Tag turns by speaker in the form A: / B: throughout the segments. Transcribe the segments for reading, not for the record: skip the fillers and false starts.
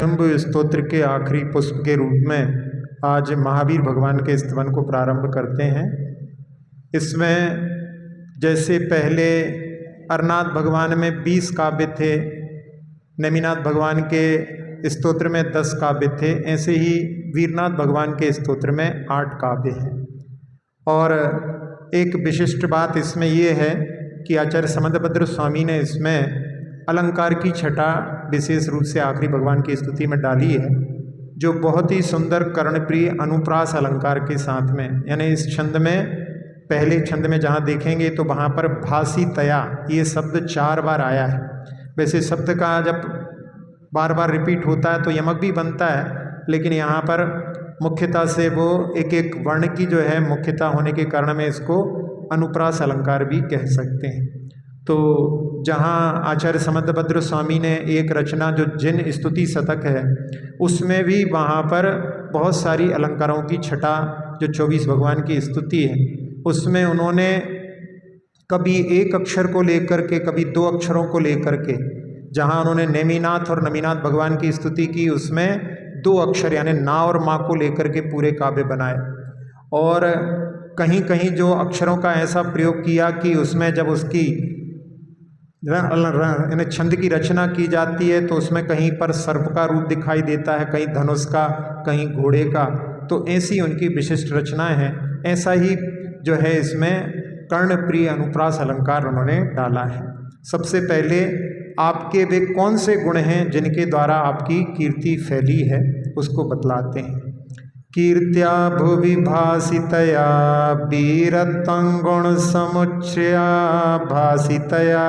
A: शुंभ स्तोत्र के आखिरी पुष्प के रूप में आज महावीर भगवान के स्तवन को प्रारंभ करते हैं। इसमें जैसे पहले अरनाथ भगवान में 20 काव्य थे, नेमिनाथ भगवान के स्तोत्र में 10 काव्य थे, ऐसे ही वीरनाथ भगवान के स्तोत्र में 8 काव्य हैं। और एक विशिष्ट बात इसमें ये है कि आचार्य समंतभद्र स्वामी ने इसमें अलंकार की छटा विशेष रूप से आखिरी भगवान की स्तुति में डाली है, जो बहुत ही सुंदर कर्णप्रिय अनुप्रास अलंकार के साथ में, यानी इस छंद में पहले छंद में जहाँ देखेंगे तो वहाँ पर भासी तया ये शब्द 4 बार आया है। वैसे शब्द का जब बार बार रिपीट होता है तो यमक भी बनता है, लेकिन यहाँ पर मुख्यता से वो एक एक वर्ण की जो है मुख्यता होने के कारण में इसको अनुप्रास अलंकार भी कह सकते हैं। तो जहाँ आचार्य समंतभद्र स्वामी ने एक रचना जो जिन स्तुति शतक है उसमें भी वहाँ पर बहुत सारी अलंकारों की छटा जो 24 भगवान की स्तुति है उसमें उन्होंने कभी एक अक्षर को लेकर के, कभी 2 अक्षरों को लेकर के, जहाँ उन्होंने नेमिनाथ और नमिनाथ भगवान की स्तुति की उसमें 2 अक्षर यानी ना और माँ को लेकर के पूरे काव्य बनाए। और कहीं कहीं जो अक्षरों का ऐसा प्रयोग किया कि उसमें जब उसकी यानी छंद की रचना की जाती है तो उसमें कहीं पर सर्प का रूप दिखाई देता है, कहीं धनुष का, कहीं घोड़े का, तो ऐसी उनकी विशिष्ट रचनाएं हैं। ऐसा ही जो है इसमें कर्णप्रिय अनुप्रास अलंकार उन्होंने डाला है। सबसे पहले आपके वे कौन से गुण हैं जिनके द्वारा आपकी कीर्ति फैली है उसको बतलाते हैं। कीर्त्या भुवि भासितया वीरत्वं गुण समुच्चया भासितया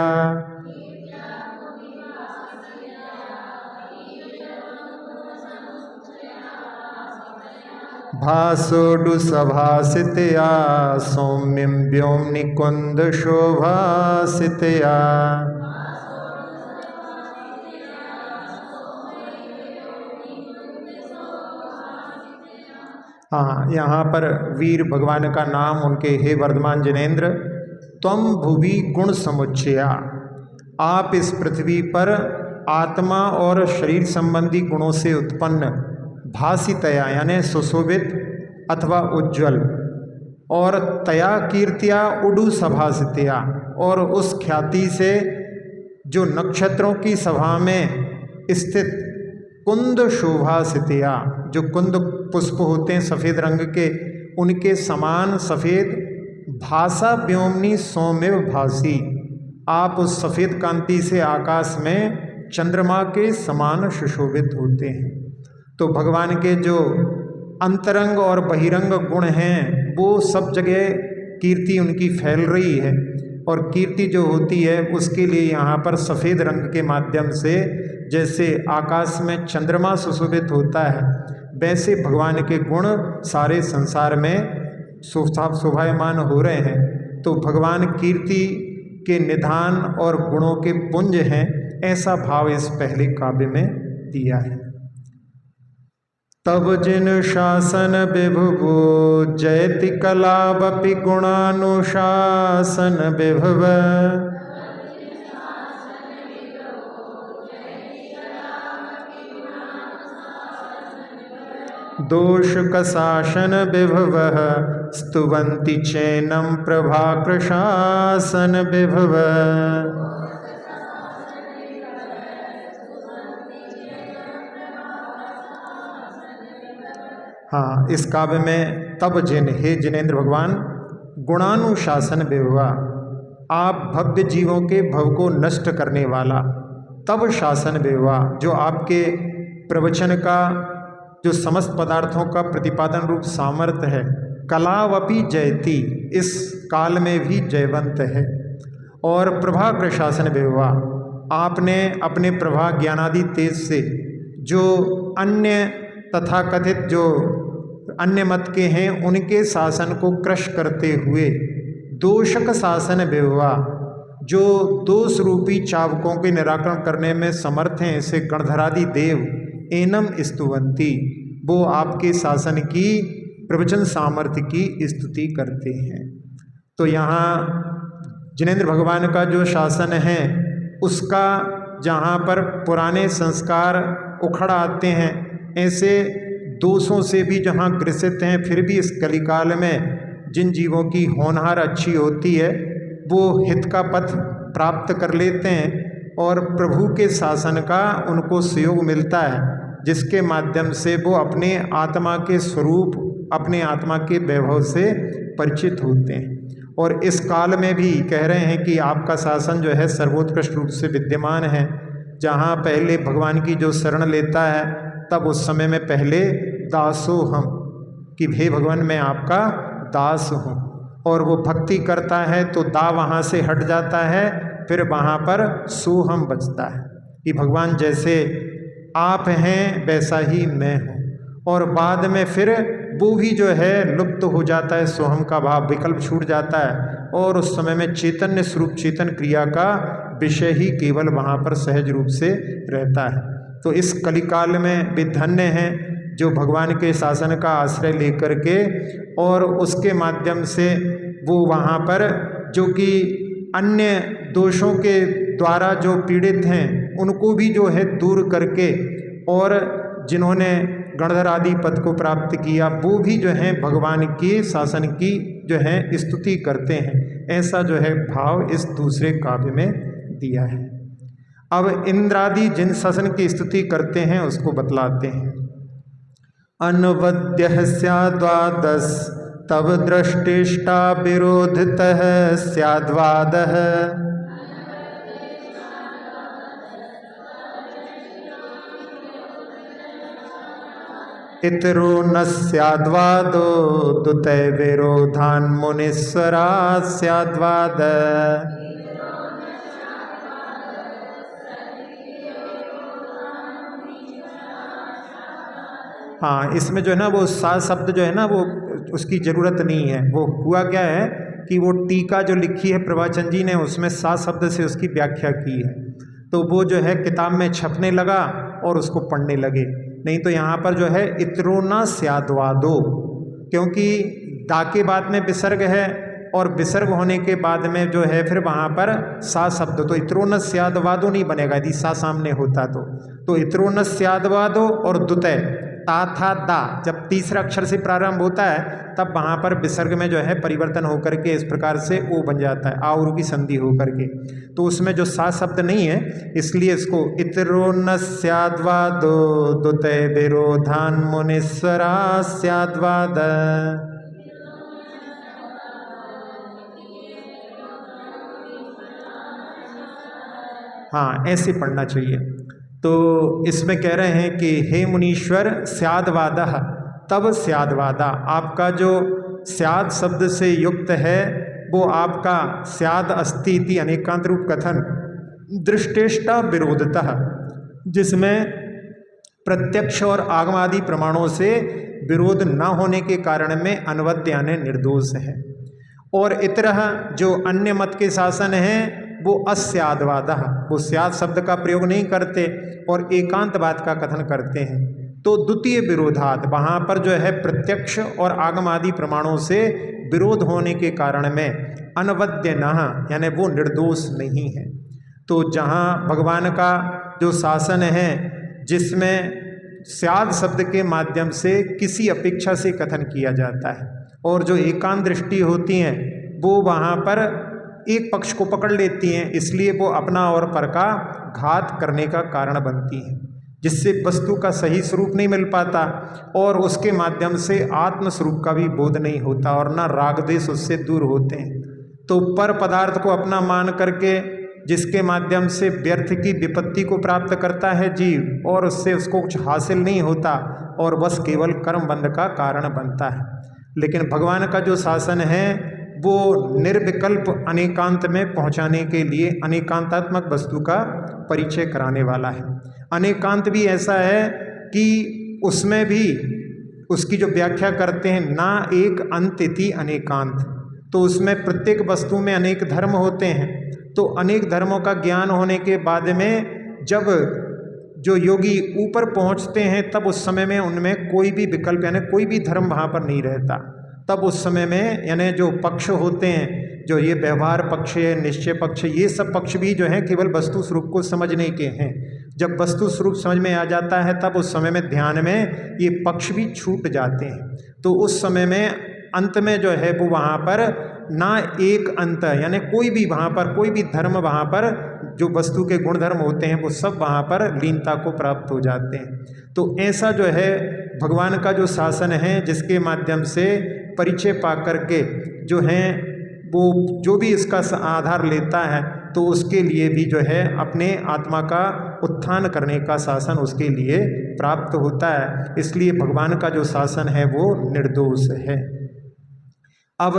A: भासोडु सभासितया सौम्यं व्योम्नि कुंद शोभासितया। हाँ, यहाँ पर वीर भगवान का नाम उनके हे वर्धमान जिनेन्द्र, त्वम भुवि गुण समुच्चया, आप इस पृथ्वी पर आत्मा और शरीर संबंधी गुणों से उत्पन्न, भासितया यानी सुशोभित अथवा उज्ज्वल, और तया कीर्तिया उडु सभासितया, और उस ख्याति से जो नक्षत्रों की सभा में स्थित कुंद शोभासितया, जो कुंद पुष्प होते हैं सफ़ेद रंग के, उनके समान सफ़ेद, भासा व्योमनी सौम्य भासी, आप उस सफ़ेद कांति से आकाश में चंद्रमा के समान सुशोभित होते हैं। तो भगवान के जो अंतरंग और बहिरंग गुण हैं वो सब जगह कीर्ति उनकी फैल रही है, और कीर्ति जो होती है उसके लिए यहाँ पर सफ़ेद रंग के माध्यम से जैसे आकाश में चंद्रमा सुशोभित होता है वैसे भगवान के गुण सारे संसार में शोभायमान हो रहे हैं। तो भगवान कीर्ति के निधान और गुणों के पुंज हैं, ऐसा भाव इस पहले काव्य में दिया है। तब जिन शासन विभुवो जयति कलावपि गुणानुशासन विभव, दोष कशासन विभव स्तुवन्ति चैनम प्रभाकृशासन विभव। हाँ, इस काव्य में तब जिन, हे जिनेन्द्र भगवान, गुणानुशासन विभवा, आप भव्य जीवों के भव को नष्ट करने वाला, तब शासन विभवा, जो आपके प्रवचन का जो समस्त पदार्थों का प्रतिपादन रूप सामर्थ्य है, कलावपि जयति, इस काल में भी जयवंत है, और प्रभा प्रशासन विभवा, आपने अपने प्रभा ज्ञानादि तेज से जो अन्य तथाकथित जो अन्य मत के हैं उनके शासन को क्रश करते हुए, दोषक शासन विभवा, जो दोष रूपी चावकों के निराकरण करने में समर्थ हैं, ऐसे गणधरादि देव एनम स्तुवंती, वो आपके शासन की प्रवचन सामर्थ्य की स्तुति करते हैं। तो यहाँ जिनेन्द्र भगवान का जो शासन है उसका जहाँ पर पुराने संस्कार उखड़ आते हैं, ऐसे दोषों से भी जहाँ ग्रसित हैं, फिर भी इस कलिकाल में जिन जीवों की होनहार अच्छी होती है वो हित का पथ प्राप्त कर लेते हैं और प्रभु के शासन का उनको सहयोग मिलता है, जिसके माध्यम से वो अपने आत्मा के स्वरूप, अपने आत्मा के वैभव से परिचित होते हैं। और इस काल में भी कह रहे हैं कि आपका शासन जो है सर्वोत्कृष्ट रूप से विद्यमान है। जहाँ पहले भगवान की जो शरण लेता है तब उस समय में पहले दासो हम, कि हे भगवान मैं आपका दास हूँ, और वो भक्ति करता है तो दा वहाँ से हट जाता है, फिर वहाँ पर सोहम बचता है कि भगवान जैसे आप हैं वैसा ही मैं हूँ। और बाद में फिर वो भी जो है लुप्त हो जाता है, सोहम का भाव विकल्प छूट जाता है और उस समय में चैतन्य स्वरूप चेतन क्रिया का विषय ही केवल वहाँ पर सहज रूप से रहता है। तो इस कलिकाल में भी धन्य हैं जो भगवान के शासन का आश्रय लेकर के और उसके माध्यम से वो वहाँ पर जो कि अन्य दोषों के द्वारा जो पीड़ित हैं उनको भी जो है दूर करके, और जिन्होंने गणधर आदि पद को प्राप्त किया वो भी जो है भगवान के शासन की जो है स्तुति करते हैं। ऐसा जो है भाव इस दूसरे काव्य में दिया है। अब इंद्रादि जिन शासन की स्तुति करते हैं उसको बतलाते हैं। अनवद्य स्याद्वादस तब दृष्टिष्टा विरोधतः स्याद्वादः इतरो न स्याद्वादो दुतय विरोधान मुनीश्वरा स्याद्वाद। हाँ, इसमें जो है ना वो सा शब्द जो है ना वो उसकी ज़रूरत नहीं है। वो हुआ क्या है कि वो टीका जो लिखी है प्रभाचंद जी ने उसमें सा शब्द से उसकी व्याख्या की है, तो वो जो है किताब में छपने लगा और उसको पढ़ने लगे। नहीं तो यहाँ पर जो है इतरो न स्याद्वादो, क्योंकि दा के बाद में विसर्ग है और विसर्ग होने के बाद में जो है फिर वहाँ पर सा शब्द, तो इतरो न स्याद्वादो नहीं बनेगा यदि सा सामने होता तो इतरो न स्याद्वादो और दुतय ता था दा जब तीसरा अक्षर से प्रारंभ होता है तब वहाँ पर विसर्ग में जो है परिवर्तन होकर के इस प्रकार से ओ बन जाता है, आ उ की संधि होकर के। तो उसमें जो सा शब्द नहीं है इसलिए इसको इतरो न स्याद्वादो दुतय विरोधान मुनीश्वरा स्याद्वाद। हाँ, ऐसे पढ़ना चाहिए। तो इसमें कह रहे हैं कि हे मुनीश्वर स्याद्वादः तब स्याद्वादा, आपका जो स्याद शब्द से युक्त है वो आपका स्याद अस्ति इति अनेकांत रूप कथन दृष्टेष्टा विरोधतः, जिसमें प्रत्यक्ष और आगमादि प्रमाणों से विरोध न होने के कारण में अनवद्य यानी निर्दोष है। और इतरह जो अन्य मत के शासन हैं वो अस्याद्वादः, वो स्याद शब्द का प्रयोग नहीं करते और एकांतवाद का कथन करते हैं। तो द्वितीय विरोधात, वहाँ पर जो है प्रत्यक्ष और आगम आदि प्रमाणों से विरोध होने के कारण में अनवद्य न यानी वो निर्दोष नहीं है। तो जहाँ भगवान का जो शासन है जिसमें स्याद शब्द के माध्यम से किसी अपेक्षा से कथन किया जाता है और जो एकांत दृष्टि होती हैं वो वहाँ पर एक पक्ष को पकड़ लेती हैं, इसलिए वो अपना और पर का घात करने का कारण बनती हैं, जिससे वस्तु का सही स्वरूप नहीं मिल पाता और उसके माध्यम से आत्म स्वरूप का भी बोध नहीं होता और ना राग द्वेष उससे दूर होते हैं। तो पर पदार्थ को अपना मान करके जिसके माध्यम से व्यर्थ की विपत्ति को प्राप्त करता है जीव और उससे उसको कुछ हासिल नहीं होता और बस केवल कर्म बंध का कारण बनता है। लेकिन भगवान का जो शासन है वो निर्विकल्प अनेकांत में पहुंचाने के लिए अनेकांतात्मक वस्तु का परिचय कराने वाला है। अनेकांत भी ऐसा है कि उसमें भी उसकी जो व्याख्या करते हैं ना एक अंत इति अनेकांत, तो उसमें प्रत्येक वस्तु में अनेक धर्म होते हैं। तो अनेक धर्मों का ज्ञान होने के बाद में जब जो योगी ऊपर पहुंचते हैं तब उस समय में उनमें कोई भी विकल्प यानी कोई भी धर्म वहाँ पर नहीं रहता। तब उस समय में यानी जो पक्ष होते हैं जो ये व्यवहार पक्ष है, निश्चय पक्ष, ये सब पक्ष भी जो है केवल वस्तु स्वरूप को समझने के हैं। जब वस्तु स्वरूप समझ में आ जाता है तब उस समय में ध्यान में ये पक्ष भी छूट जाते हैं। तो उस समय में अंत में जो है वो वहाँ पर ना एक अंत, यानी कोई भी वहाँ पर कोई भी धर्म, वहाँ पर जो वस्तु के गुणधर्म होते हैं वो सब वहाँ पर लीनता को प्राप्त हो जाते हैं। तो ऐसा जो है भगवान का जो शासन है, जिसके माध्यम से परिचय पा करके जो है वो जो भी इसका आधार लेता है तो उसके लिए भी जो है अपने आत्मा का उत्थान करने का शासन उसके लिए प्राप्त होता है। इसलिए भगवान का जो शासन है वो निर्दोष है। अब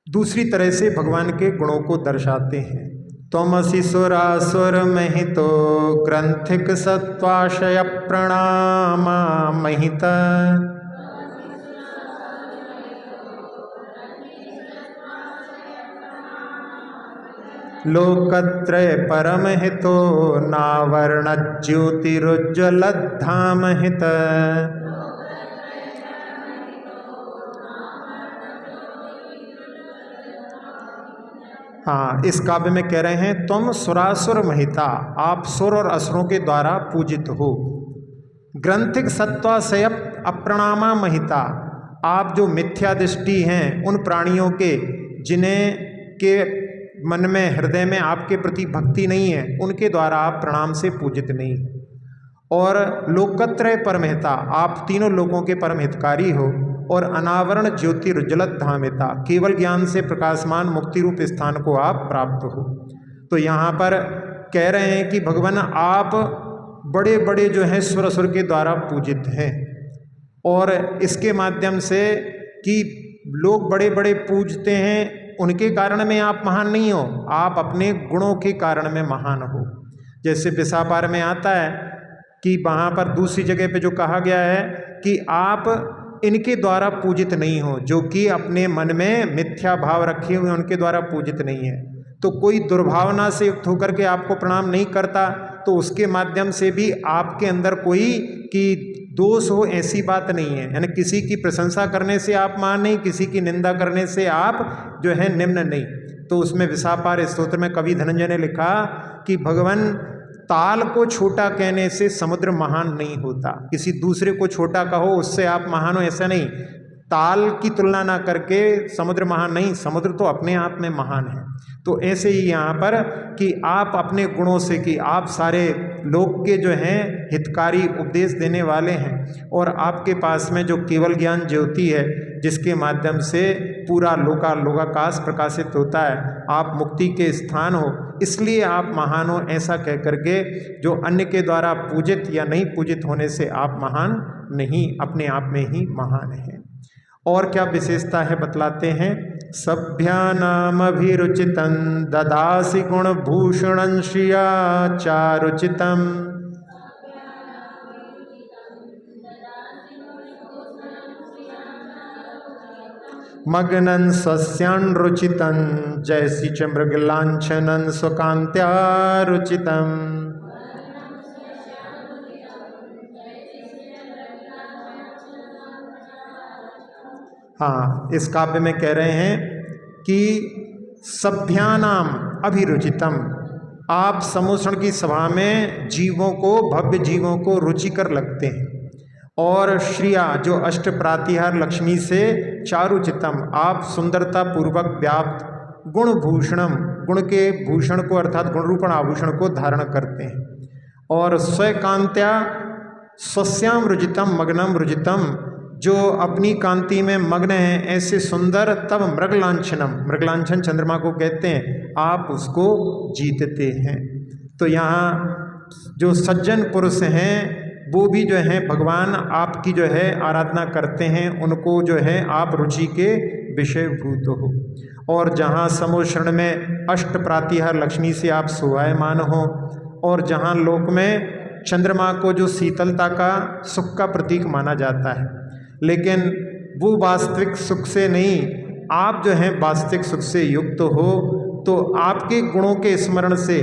A: दूसरी तरह से भगवान के गुणों को दर्शाते हैं। त्वमसि सुरासुर महितो ग्रंथिक सत्वाशय प्रणामा महित लोकत्रय परमहितो नावर्ण ज्योतिरुज्ज्वलधाम हित। हाँ, इस काव्य में कह रहे हैं तुम सुरासुर महिता, आप सुर और असुरों के द्वारा पूजित हो। ग्रंथिक सत्वाशय अप्रणामा महिता, आप जो मिथ्या दृष्टि हैं उन प्राणियों के जिन्हें के मन में, हृदय में आपके प्रति भक्ति नहीं है, उनके द्वारा आप प्रणाम से पूजित नहीं। और लोकत्रय परमहिता, आप तीनों लोगों के परम हितकारी हो। और अनावरण ज्योतिरुज्ज्वलत धामिता, केवल ज्ञान से प्रकाशमान मुक्ति रूप स्थान को आप प्राप्त हो। तो यहाँ पर कह रहे हैं कि भगवान आप बड़े बड़े जो हैं सुर असुर के द्वारा पूजित हैं, और इसके माध्यम से कि लोग बड़े बड़े पूजते हैं उनके कारण में आप महान नहीं हो, आप अपने गुणों के कारण में महान हो। जैसे विसापार में आता है कि वहाँ पर दूसरी जगह पे जो कहा गया है कि आप इनके द्वारा पूजित नहीं हो, जो कि अपने मन में मिथ्या भाव रखे हुए उनके द्वारा पूजित नहीं है। तो कोई दुर्भावना से युक्त होकर के आपको प्रणाम नहीं करता तो उसके माध्यम से भी आपके अंदर कोई कि दोष हो ऐसी बात नहीं है। यानी किसी की प्रशंसा करने से आप महान नहीं, किसी की निंदा करने से आप जो है निम्न नहीं। तो उसमें विसापार स्तोत्र में कवि धनंजय ने लिखा कि भगवान ताल को छोटा कहने से समुद्र महान नहीं होता, किसी दूसरे को छोटा कहो उससे आप महान हो ऐसा नहीं। ताल की तुलना ना करके समुद्र महान नहीं, समुद्र तो अपने आप में महान है। तो ऐसे ही यहाँ पर कि आप अपने गुणों से कि आप सारे लोक के जो हैं हितकारी उपदेश देने वाले हैं, और आपके पास में जो केवल ज्ञान ज्योति है जिसके माध्यम से पूरा लोकाकाश प्रकाशित होता है, आप मुक्ति के स्थान हो, इसलिए आप महान हो। ऐसा कह करके जो अन्य के द्वारा पूजित या नहीं पूजित होने से आप महान नहीं, अपने आप में ही महान हैं। और क्या विशेषता है बतलाते हैं। सभ्यानामभिरुचितं ददासि गुणभूषणं श्रिया चारुचितम् मग्नं स्वस्यान्रुचितं जैसी च मृगलांछनं स्वकान्त्या रुचितम्। हाँ, इस काव्य में कह रहे हैं कि सभ्यानाम अभिरुचितम, आप समूषण की सभा में जीवों को, भव्य जीवों को रुचिकर लगते हैं। और श्रिया जो अष्ट प्रातिहार लक्ष्मी से चारुचितम, आप सुंदरता पूर्वक व्याप्त गुणभूषणम, गुण के भूषण को अर्थात गुणरूपण आभूषण को धारण करते हैं। और स्वकांत्या स्वस्याम रुजितम मग्नम रुजितम, जो अपनी कांति में मग्न हैं ऐसे सुंदर, तब मृगलांछनम, मृगलांछन चंद्रमा को कहते हैं, आप उसको जीतते हैं। तो यहाँ जो सज्जन पुरुष हैं वो भी जो है भगवान आपकी जो है आराधना करते हैं, उनको जो है आप रुचि के विषय भूत हो। और जहाँ समोषण में अष्ट प्रातिहार लक्ष्मी से आप शोभायमान हो, और जहाँ लोक में चंद्रमा को जो शीतलता का, सुख का प्रतीक माना जाता है, लेकिन वो वास्तविक सुख से नहीं, आप जो हैं वास्तविक सुख से युक्त हो। तो आपके गुणों के स्मरण से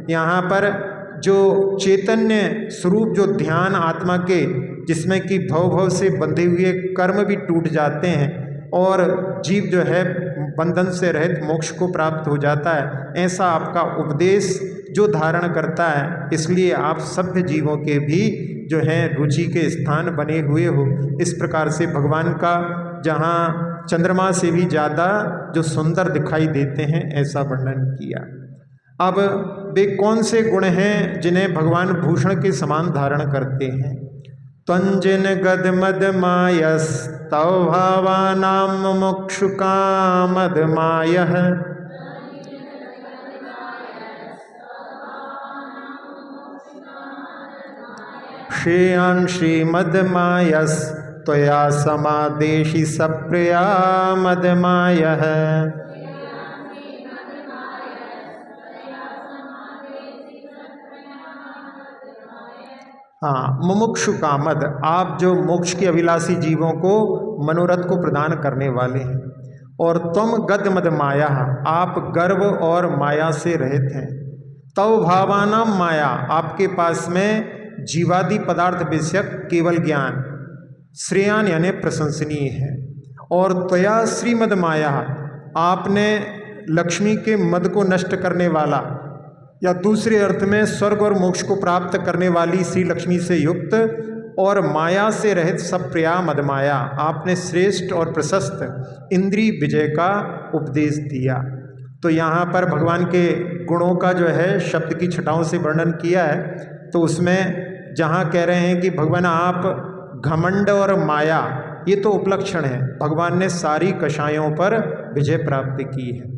A: यहाँ पर जो चैतन्य स्वरूप, जो ध्यान आत्मा के, जिसमें कि भव भव से बंधे हुए कर्म भी टूट जाते हैं और जीव जो है बंधन से रहित मोक्ष को प्राप्त हो जाता है, ऐसा आपका उपदेश जो धारण करता है, इसलिए आप सभ्य जीवों के भी जो है रुचि के स्थान बने हुए हो। इस प्रकार से भगवान का जहाँ चंद्रमा से भी ज़्यादा जो सुंदर दिखाई देते हैं, ऐसा वर्णन किया। अब वे कौन से गुण हैं जिन्हें भगवान भूषण के समान धारण करते हैं? त्वंजिन गद मद मायस तव भावानाम मुमुक्षु कामद मायः श्रेयान् श्रीमद मायस त्वया समादेशि सप्रिया मद मायः। हाँ, मुमुक्षु कामद, आप जो मोक्ष के अभिलाषी जीवों को मनोरथ को प्रदान करने वाले हैं। और तुम गद मद माया, आप गर्व और माया से रहित हैं। तव भावानाम माया, आपके पास में जीवादि पदार्थ विषयक केवल ज्ञान श्रेयान यानी प्रशंसनीय है। और त्वया श्रीमद माया, आपने लक्ष्मी के मद को नष्ट करने वाला या दूसरे अर्थ में स्वर्ग और मोक्ष को प्राप्त करने वाली श्री लक्ष्मी से युक्त और माया से रहित सब प्रिया मदमाया, आपने श्रेष्ठ और प्रशस्त इंद्रिय विजय का उपदेश दिया। तो यहाँ पर भगवान के गुणों का जो है शब्द की छटाओं से वर्णन किया है। तो उसमें जहाँ कह रहे हैं कि भगवान आप घमंड और माया, ये तो उपलक्षण है, भगवान ने सारी कषायों पर विजय प्राप्त की है।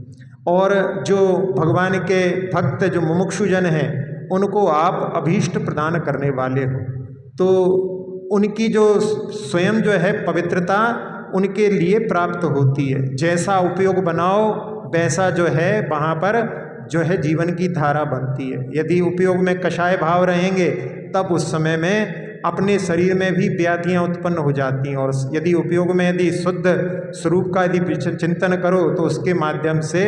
A: और जो भगवान के भक्त जो मुमुक्षुजन हैं, उनको आप अभीष्ट प्रदान करने वाले हो। तो उनकी जो स्वयं जो है पवित्रता उनके लिए प्राप्त होती है। जैसा उपयोग बनाओ वैसा जो है वहाँ पर जो है जीवन की धारा बनती है। यदि उपयोग में कषाय भाव रहेंगे तब उस समय में अपने शरीर में भी व्याधियाँ उत्पन्न हो जाती हैं। और यदि उपयोग में यदि शुद्ध स्वरूप का यदि चिंतन करो तो उसके माध्यम से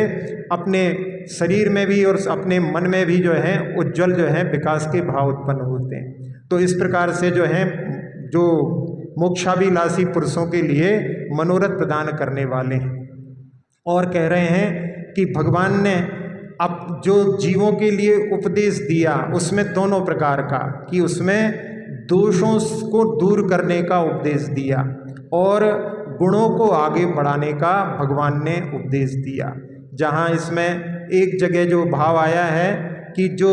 A: अपने शरीर में भी और अपने मन में भी जो है उज्ज्वल जो है विकास के भाव उत्पन्न होते हैं। तो इस प्रकार से जो है जो मोक्षाभिलाषी पुरुषों के लिए मनोरथ प्रदान करने वाले हैं। और कह रहे हैं कि भगवान ने अब जो जीवों के लिए उपदेश दिया उसमें दोनों प्रकार का, कि उसमें दोषों को दूर करने का उपदेश दिया और गुणों को आगे बढ़ाने का भगवान ने उपदेश दिया। जहाँ इसमें एक जगह जो भाव आया है कि जो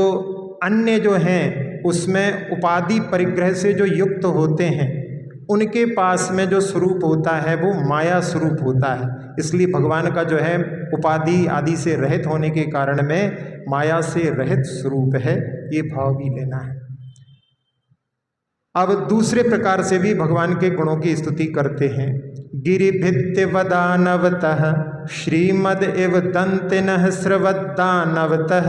A: अन्य जो हैं उसमें उपाधि परिग्रह से जो युक्त होते हैं, उनके पास में जो स्वरूप होता है वो माया स्वरूप होता है। इसलिए भगवान का जो है उपाधि आदि से रहित होने के कारण में माया से रहित स्वरूप है, ये भाव भी लेना है। अब दूसरे प्रकार से भी भगवान के गुणों की स्तुति करते हैं। गिरिभित्य वदानवतः श्रीमद इव दंतिनः स्रवदानवतः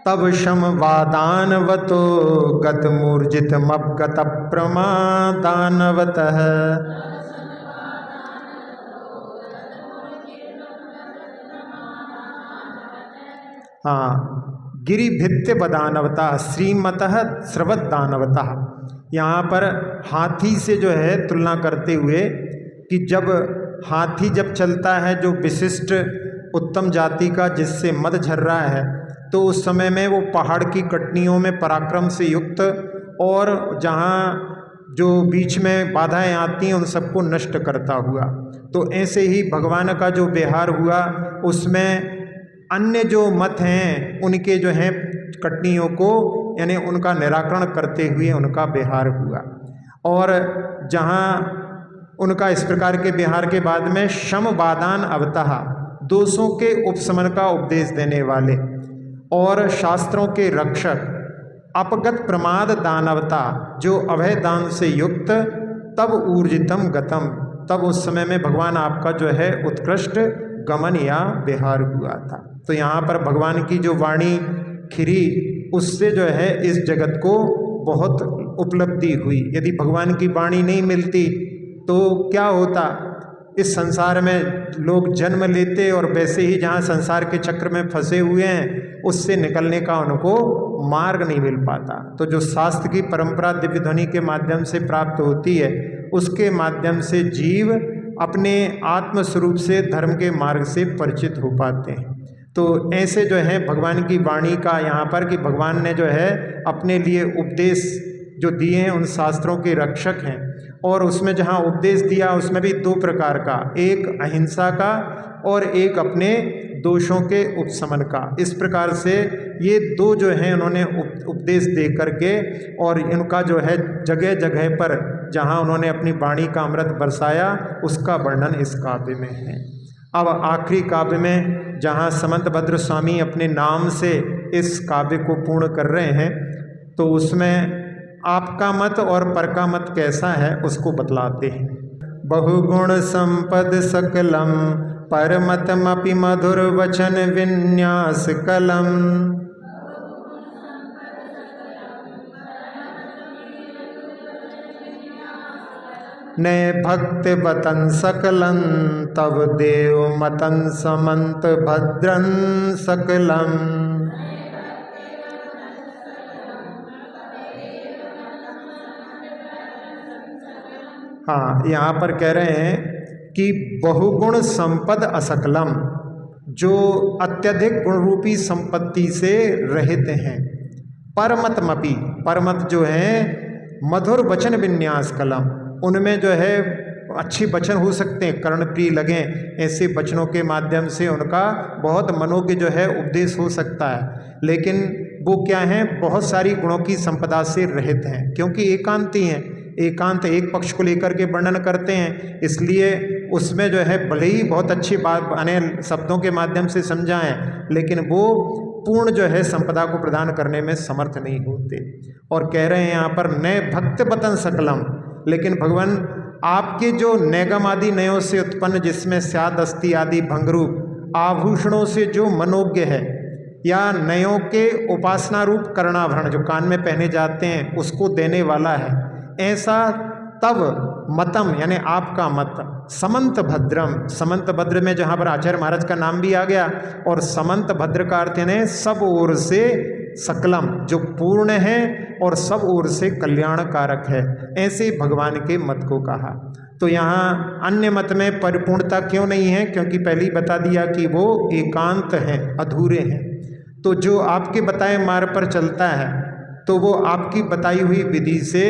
A: तब शम वादानवतो गतमूर्जितमपगत प्रमादानवतः। हाँ, गिरिभित्य बदानवता श्रीमतः स्रवदानवता, यहाँ पर हाथी से जो है तुलना करते हुए कि जब हाथी जब चलता है जो विशिष्ट उत्तम जाति का जिससे मद झर रहा है, तो उस समय में वो पहाड़ की कटनियों में पराक्रम से युक्त और जहाँ जो बीच में बाधाएं आती हैं उन सबको नष्ट करता हुआ। तो ऐसे ही भगवान का जो व्यवहार हुआ उसमें अन्य जो मत हैं उनके जो हैं कटनियों को यानी उनका निराकरण करते हुए उनका व्यवहार हुआ। और जहाँ उनका इस प्रकार के व्यवहार के बाद में शम वादान अवतः, दोषों के उपशमन का उपदेश देने वाले और शास्त्रों के रक्षक, अपगत प्रमाद दानवता, जो अभय दान से युक्त, तब ऊर्जितम गतम, तब उस समय में भगवान आपका जो है उत्कृष्ट गमन या विहार हुआ था। तो यहाँ पर भगवान की जो वाणी खिरी उससे जो है इस जगत को बहुत उपलब्धि हुई। यदि भगवान की वाणी नहीं मिलती तो क्या होता, इस संसार में लोग जन्म लेते और वैसे ही जहाँ संसार के चक्र में फंसे हुए हैं उससे निकलने का उनको मार्ग नहीं मिल पाता। तो जो शास्त्र की परंपरा दिव्य ध्वनि के माध्यम से प्राप्त होती है उसके माध्यम से जीव अपने आत्म स्वरूप से धर्म के मार्ग से परिचित हो पाते हैं। तो ऐसे जो है भगवान की वाणी का यहाँ पर कि भगवान ने जो है अपने लिए उपदेश जो दिए हैं उन शास्त्रों के रक्षक हैं। और उसमें जहाँ उपदेश दिया उसमें भी दो प्रकार का, एक अहिंसा का और एक अपने दोषों के उपशमन का। इस प्रकार से ये दो जो हैं उन्होंने उपदेश दे करके और इनका जो है जगह जगह पर जहाँ उन्होंने अपनी वाणी का अमृत बरसाया उसका वर्णन इस काव्य में है। अब आखिरी काव्य में जहाँ समंतभद्र स्वामी अपने नाम से इस काव्य को पूर्ण कर रहे हैं तो उसमें आपका मत और पर का मत कैसा है उसको बतलाते हैं। बहुगुण संपद सकलम परमतमपि मधुर वचन विन्यास कलम। नए भक्त बतन सकलन तब देव मतन समंत भद्रन सकलम। हाँ, यहाँ पर कह रहे हैं कि बहुगुण संपद असकलम, जो अत्यधिक गुण रूपी संपत्ति से रहित हैं। परमतमपि, परमत जो है मधुर वचन विन्यास कलम, उनमें जो है अच्छी वचन हो सकते हैं, कर्णप्रिय लगें ऐसे वचनों के माध्यम से उनका बहुत मनोज्ञ जो है उपदेश हो सकता है। लेकिन वो क्या हैं, बहुत सारी गुणों की संपदा से रहित हैं, क्योंकि एकांती हैं। एकांत एक पक्ष को लेकर के वर्णन करते हैं, इसलिए उसमें जो है भले ही बहुत अच्छी बात अनेक शब्दों के माध्यम से समझाएं लेकिन वो पूर्ण जो है संपदा को प्रदान करने में समर्थ नहीं होते। और कह रहे हैं यहाँ पर नए भक्त बतन सकलम, लेकिन भगवान आपके जो नैगम आदि नयों से उत्पन्न जिसमें स्याद अस्थि आदि भंगरूप आभूषणों से जो मनोज्ञ है, या नयों के उपासना रूप कर्णाभरण जो कान में पहने जाते हैं उसको देने वाला है, ऐसा तब मतम यानी आपका मत समंत भद्रम, समंत भद्र में जहाँ पर आचार्य महाराज का नाम भी आ गया, और समंत भद्र का अर्थ यानी सब ओर से सकलम, जो पूर्ण है और सब ओर से कल्याणकारक है, ऐसे भगवान के मत को कहा। तो यहाँ अन्य मत में परिपूर्णता क्यों नहीं है, क्योंकि पहले ही बता दिया कि वो एकांत हैं, अधूरे हैं। तो जो आपके बताए मार्ग पर चलता है तो वो आपकी बताई हुई विधि से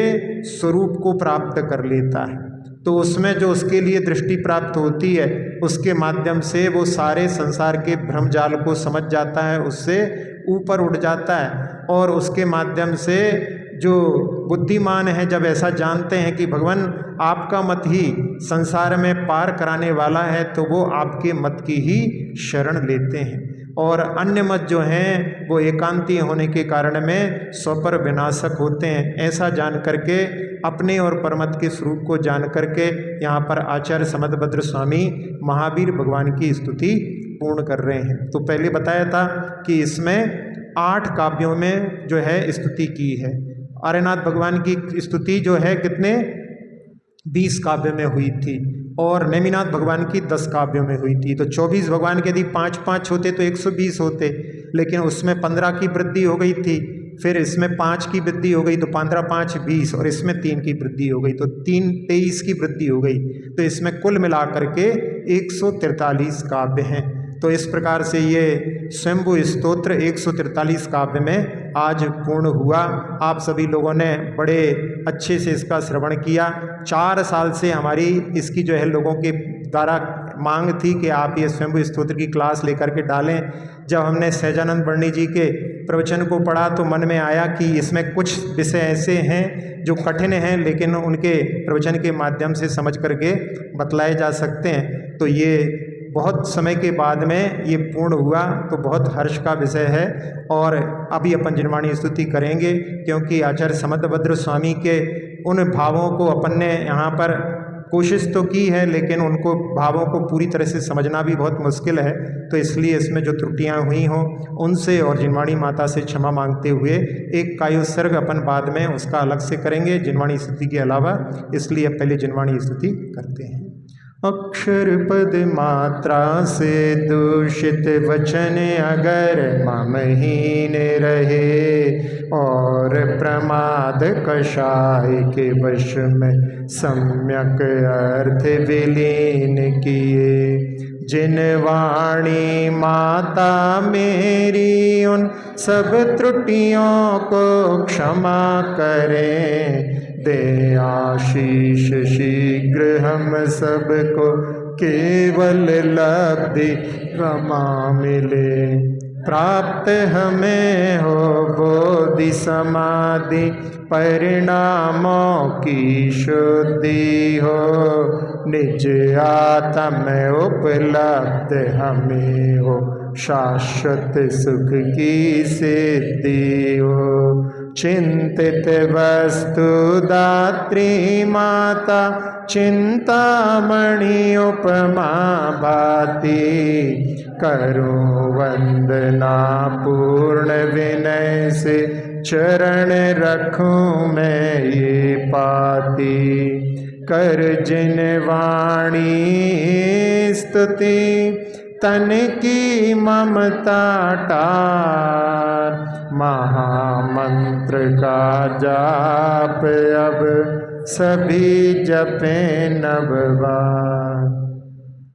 A: स्वरूप को प्राप्त कर लेता है। तो उसमें जो उसके लिए दृष्टि प्राप्त होती है उसके माध्यम से वो सारे संसार के भ्रमजाल को समझ जाता है, उससे ऊपर उठ जाता है। और उसके माध्यम से जो बुद्धिमान है जब ऐसा जानते हैं कि भगवान आपका मत ही संसार में पार कराने वाला है तो वो आपके मत की ही शरण लेते हैं। और अन्य मत जो हैं वो एकांती होने के कारण में स्वपर विनाशक होते हैं। ऐसा जान करके अपने और परमत के स्वरूप को जान करके यहाँ पर आचार्य समंतभद्र स्वामी महावीर भगवान की स्तुति पूर्ण कर रहे हैं। तो पहले बताया था कि इसमें 8 काव्यों में जो है स्तुति की है। आर्यनाथ भगवान की स्तुति जो है कितने 20 काव्य में हुई थी और नेमिनाथ भगवान की 10 काव्यों में हुई थी। तो 24 भगवान के यदि 5-5 होते तो 120 होते, लेकिन उसमें 15 की वृद्धि हो गई थी, फिर इसमें 5 की वृद्धि हो गई तो 15-5 20 और इसमें 3 की वृद्धि हो गई तो 3 23 की वृद्धि हो गई। तो इसमें कुल मिलाकर के 143 काव्य हैं। तो इस प्रकार से ये स्वयंभू स्तोत्र 143 काव्य में आज पूर्ण हुआ। आप सभी लोगों ने बड़े अच्छे से इसका श्रवण किया। 4 साल से हमारी इसकी जो है लोगों के द्वारा मांग थी कि आप ये स्वयंभू स्तोत्र की क्लास लेकर के डालें। जब हमने सहजानंद वर्णी जी के प्रवचन को पढ़ा तो मन में आया कि इसमें कुछ विषय ऐसे हैं जो कठिन हैं लेकिन उनके प्रवचन के माध्यम से समझ करके बतलाए जा सकते हैं। तो ये बहुत समय के बाद में ये पूर्ण हुआ तो बहुत हर्ष का विषय है। और अभी अपन जिनवाणी स्तुति करेंगे क्योंकि आचार्य समंतभद्र स्वामी के उन भावों को अपन ने यहाँ पर कोशिश तो की है लेकिन उनको भावों को पूरी तरह से समझना भी बहुत मुश्किल है। तो इसलिए इसमें जो त्रुटियाँ हुई हों उनसे और जिनवाणी माता से क्षमा मांगते हुए एक कायोत्सर्ग अपन बाद में उसका अलग से करेंगे जिनवाणी स्तुति के अलावा, इसलिए पहले जिनवाणी स्तुति करते हैं। अक्षर पद मात्रा से दूषित वचन अगर ममहीन रहे और प्रमाद कषाय के वश में सम्यक अर्थ विलीन किए। जिन वाणी माता मेरी उन सब त्रुटियों को क्षमा करें। दे आशीष शीघ्र हम सबको केवल लब्धि रमा मिले। प्राप्त हमें हो बोधि समाधि परिणामों की शुद्धि हो। निज आत्म उपलब्ध हमें हो शाश्वत सुख की सिद्धि हो। चिंतित वस्तु दात्री माता चिंतामणि उपमा भाति। करूं वंदना पूर्ण विनय से चरण रखूं मैं ये पाती। कर जिन वाणी स्तुति तन की ममता टार। महामंत्र का जाप अब सभी जपें नव बार।